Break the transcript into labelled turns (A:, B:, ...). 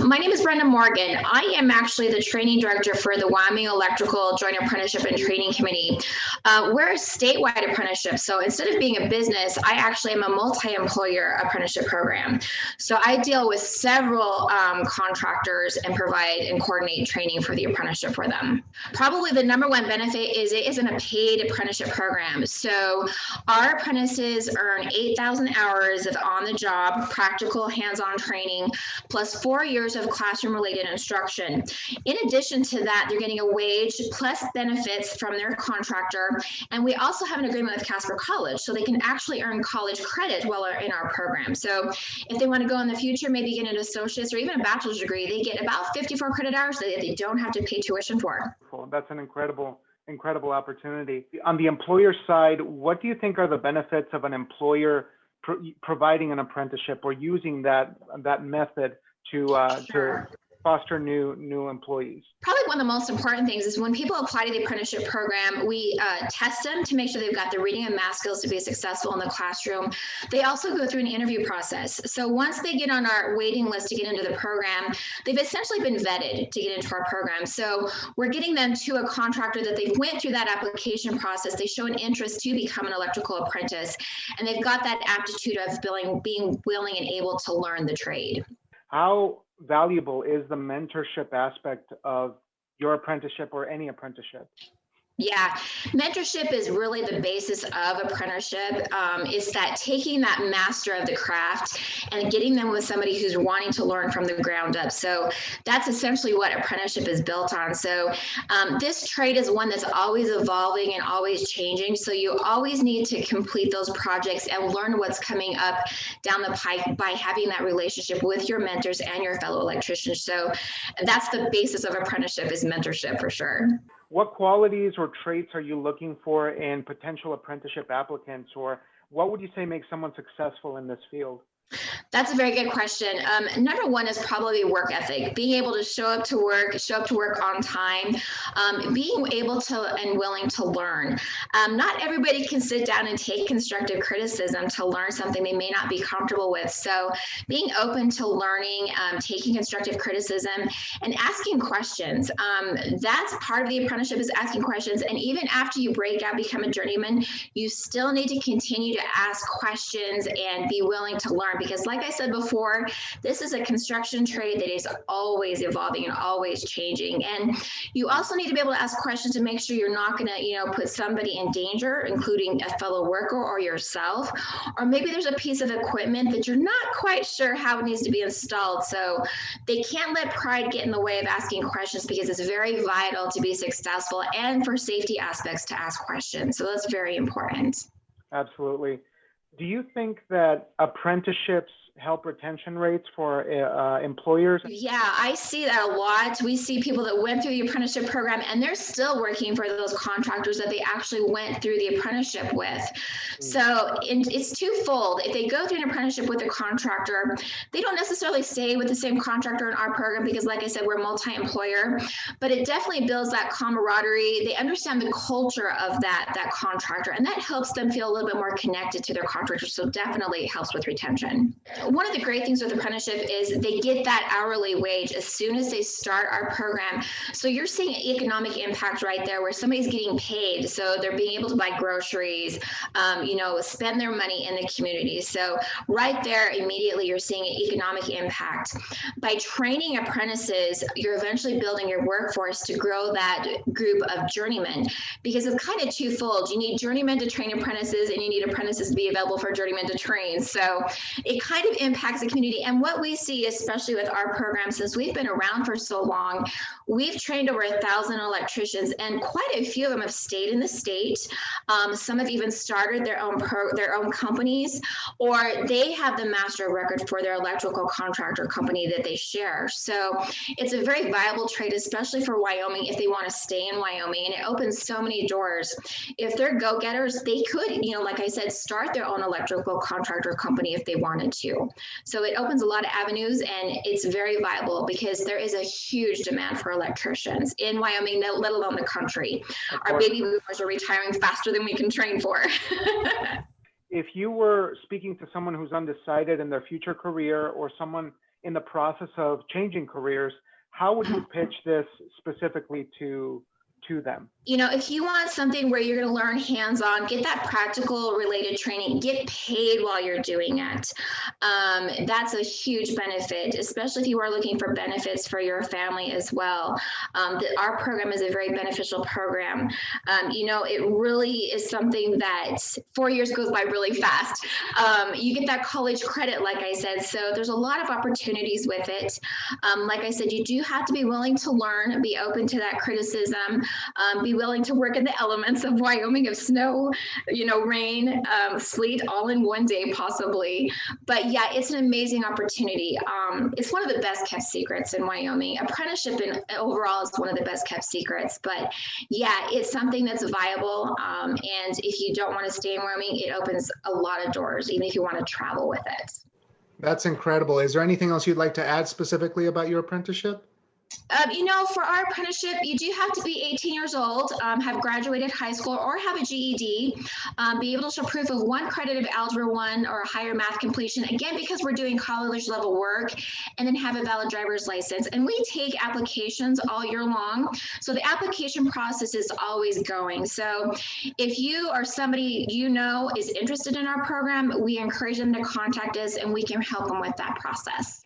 A: My name is Brenda Morgan. I am actually the training director for the Wyoming Electrical Joint Apprenticeship and Training Committee. We're a statewide apprenticeship, so instead of being a business, I actually am a multi-employer apprenticeship program. So I deal with several contractors and provide and coordinate training for the apprenticeship for them. Probably the number one benefit is it isn't a paid apprenticeship program. So our apprentices earn 8,000 hours of on-the-job, practical, hands-on training, plus 4 years of classroom-related instruction. In addition to that, they're getting a wage plus benefits from their contractor. And we also have an agreement with Casper College, so they can actually earn college credit while they're in our program. So if they want to go in the future, maybe get an associate's or even a bachelor's degree, they get about 54 credit hours that they don't have to pay tuition for.
B: That's an incredible opportunity. On the employer side, what do you think are the benefits of an employer providing an apprenticeship or using that method to foster new employees?
A: Probably one of the most important things is when people apply to the apprenticeship program, we test them to make sure they've got the reading and math skills to be successful in the classroom. They also go through an interview process. So once they get on our waiting list to get into the program, they've essentially been vetted to get into our program. So we're getting them to a contractor that they've went through that application process. They show an interest to become an electrical apprentice, and they've got that aptitude of being willing and able to learn the trade.
B: How valuable is the mentorship aspect of your apprenticeship or any apprenticeship?
A: Yeah, mentorship is really the basis of apprenticeship. Is that taking that master of the craft and getting them with somebody who's wanting to learn from the ground up. So that's essentially what apprenticeship is built on. So this trade is one that's always evolving and always changing. So you always need to complete those projects and learn what's coming up down the pike by having that relationship with your mentors and your fellow electricians. So that's the basis of apprenticeship, is mentorship for sure.
B: What qualities or traits are you looking for in potential apprenticeship applicants, or what would you say makes someone successful in this field?
A: That's a very good question. Number one is probably work ethic, being able to show up to work on time, being able to and willing to learn. Not everybody can sit down and take constructive criticism to learn something they may not be comfortable with. So being open to learning, taking constructive criticism, and asking questions. That's part of the apprenticeship, is asking questions. And even after you break out, become a journeyman, you still need to continue to ask questions and be willing to learn. Because like I said before, this is a construction trade that is always evolving and always changing. And you also need to be able to ask questions to make sure you're not going to, put somebody in danger, including a fellow worker or yourself. Or maybe there's a piece of equipment that you're not quite sure how it needs to be installed. So they can't let pride get in the way of asking questions, because it's very vital to be successful and for safety aspects to ask questions. So that's very important.
B: Absolutely. Do you think that apprenticeships help retention rates for employers?
A: Yeah, I see that a lot. We see people that went through the apprenticeship program and they're still working for those contractors that they actually went through the apprenticeship with. So it's twofold. If they go through an apprenticeship with a contractor, they don't necessarily stay with the same contractor in our program, because like I said, we're multi-employer, but it definitely builds that camaraderie. They understand the culture of that contractor, and that helps them feel a little bit more connected to their contractor. So definitely helps with retention. One of the great things with apprenticeship is they get that hourly wage as soon as they start our program. So you're seeing economic impact right there, where somebody's getting paid. So they're being able to buy groceries, spend their money in the community. So right there, immediately you're seeing an economic impact. By training apprentices, you're eventually building your workforce to grow that group of journeymen, because it's kind of twofold. You need journeymen to train apprentices, and you need apprentices to be available for journeymen to train. So it kind of impacts the community. And what we see, especially with our program, since we've been around for so long, we've trained over 1,000 electricians, and quite a few of them have stayed in the state. Some have even started their own companies, or they have the master of record for their electrical contractor company that they share. So it's a very viable trade, especially for Wyoming, if they want to stay in Wyoming. And it opens so many doors. If they're go-getters, they could, like I said, start their own electrical contractor company if they wanted to. So it opens a lot of avenues, and it's very viable because there is a huge demand for electricians in Wyoming, let alone the country. Our baby boomers are retiring faster than we can train for.
B: If you were speaking to someone who's undecided in their future career, or someone in the process of changing careers, how would you pitch this specifically to them?
A: You know, if you want something where you're going to learn hands-on, get that practical related training, get paid while you're doing it. That's a huge benefit, especially if you are looking for benefits for your family as well. Our program is a very beneficial program. You know, it really is something that 4 years goes by really fast. You get that college credit, like I said, so there's a lot of opportunities with it. Like I said, you do have to be willing to learn, be open to that criticism, be willing to work in the elements of Wyoming, of snow, you know, rain, sleet, all in one day possibly. But yeah, it's an amazing opportunity. It's one of the best kept secrets in Wyoming. Apprenticeship overall is one of the best kept secrets. But yeah, it's something that's viable. And if you don't want to stay in Wyoming, it opens a lot of doors, even if you want to travel with it.
C: That's incredible. Is there anything else you'd like to add specifically about your apprenticeship?
A: You know, for our apprenticeship, you do have to be 18 years old, have graduated high school or have a GED, be able to show proof of 1 credit of Algebra 1 or higher math completion, again, because we're doing college level work, and then have a valid driver's license. And we take applications all year long. So the application process is always going. So if you or somebody you know is interested in our program, we encourage them to contact us and we can help them with that process.